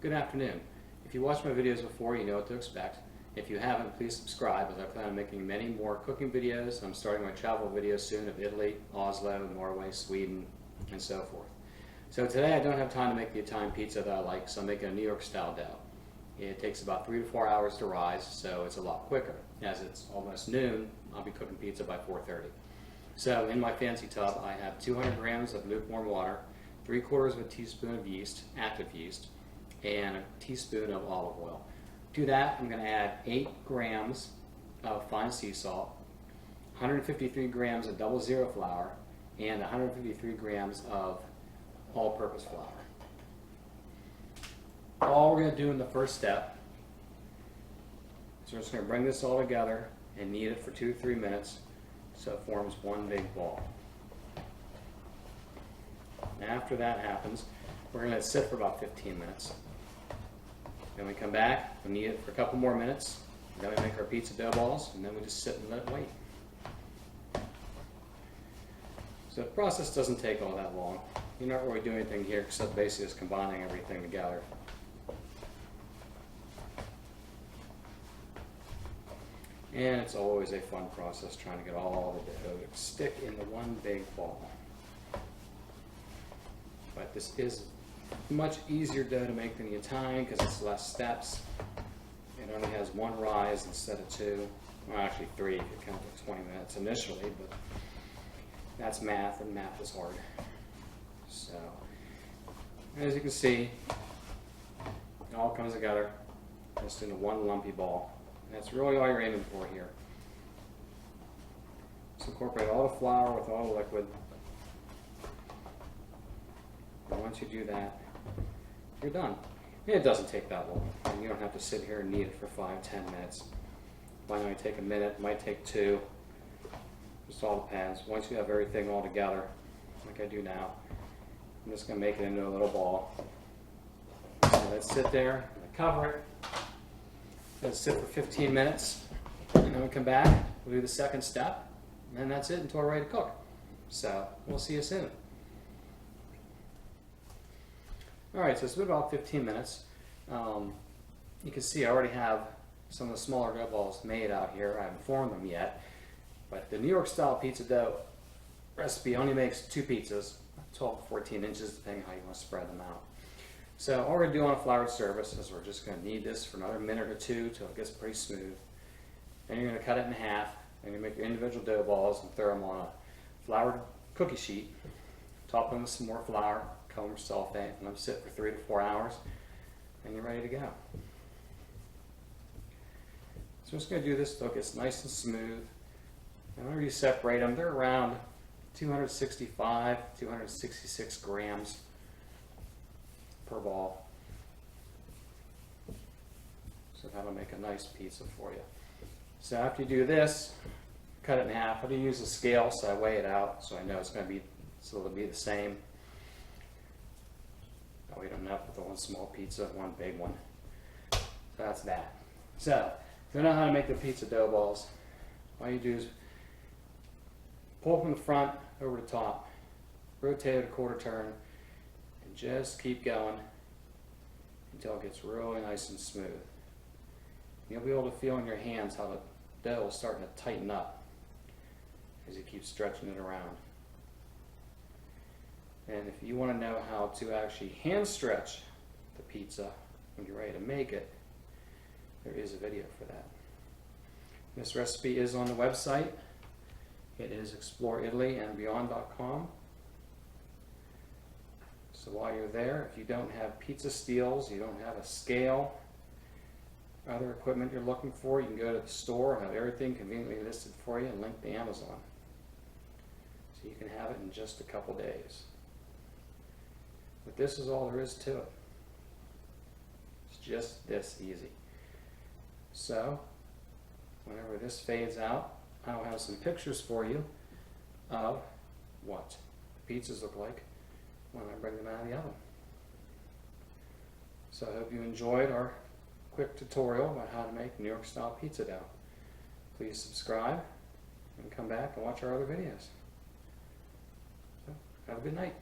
Good afternoon. If you watched my videos before, you know what to expect. If you haven't, please subscribe, as I plan on making many more cooking videos. I'm starting my travel videos soon of Italy, Oslo, Norway, Sweden, and so forth. So today I don't have time to make the Italian pizza that I like, so I'm making a New York style dough. It takes about 3 to 4 hours to rise, so it's a lot quicker. As it's almost noon, I'll be cooking pizza by 4:30. So in my fancy tub, I have 200 grams of lukewarm water, 3/4 of a teaspoon of yeast, active yeast, and a teaspoon of olive oil. To that, I'm going to add 8 grams of fine sea salt, 153 grams of double zero flour, and 153 grams of all-purpose flour. All we're going to do in the first step is we're just going to bring this all together and knead it for 2 to 3 minutes so it forms one big ball. And after that happens, we're going to let it sit for about 15 minutes. Then we come back, we knead it for a couple more minutes, then we make our pizza dough balls, and then we just sit and let it wait. So the process doesn't take all that long. You're not really doing anything here except basically just combining everything together. And it's always a fun process trying to get all the dough to stick in the one big ball. But this is much easier dough to make than the Italian because it's less steps. It only has 1 rise instead of 2. Well, actually 3 if you count the 20 minutes initially, but that's math, and math is hard. So, as you can see, it all comes together just into one lumpy ball. That's really all you're aiming for here. Just incorporate all the flour with all the liquid. And once you do that, you're done. And it doesn't take that long. And you don't have to sit here and knead it for 5-10 minutes. It might only take a minute, it might take 2. Just all depends. Once you have everything all together, like I do now, I'm just going to make it into a little ball. So let's sit there, cover it. Let it sit for 15 minutes, and then we come back, we'll do the second step, and then that's it until we're ready to cook. So, we'll see you soon. Alright, so it's been about 15 minutes. You can see I already have some of the smaller dough balls made out here. I haven't formed them yet, but the New York style pizza dough recipe only makes 2 pizzas, 12 to 14 inches, depending how you want to spread them out. So all we're going to do on a floured surface is we're just going to knead this for another minute or 2 till it gets pretty smooth. Then you're going to cut it in half, and you make your individual dough balls and throw them on a floured cookie sheet. Top them with some more flour, cover them with sulfate, and let them sit for 3 to 4 hours, and you're ready to go. So I'm just going to do this till it gets nice and smooth. And whenever you separate them, they're around 265, 266 grams per ball. So that'll make a nice pizza for you. So after you do this, cut it in half. I do use a scale, so I weigh it out, so I know it's going to be, so it'll be the same. That way I don't end up with one small pizza, one big one. So that's that. So if you don't know how to make the pizza dough balls, all you do is pull from the front over the top, rotate it a 1/4 turn, and just keep going until it gets really nice and smooth. You'll be able to feel in your hands how the dough is starting to tighten up as you keep stretching it around. And if you want to know how to actually hand stretch the pizza when you're ready to make it, there is a video for that. This recipe is on the website. It is exploreitalyandbeyond.com. So while you're there, if you don't have pizza steels, you don't have a scale, other equipment you're looking for, you can go to the store and have everything conveniently listed for you and linked to Amazon. So you can have it in just a couple days. But this is all there is to it. It's just this easy. So, whenever this fades out, I'll have some pictures for you of what the pizzas look like when I bring them out of the oven. So I hope you enjoyed our quick tutorial about how to make New York style pizza dough. Please subscribe and come back and watch our other videos. So, have a good night.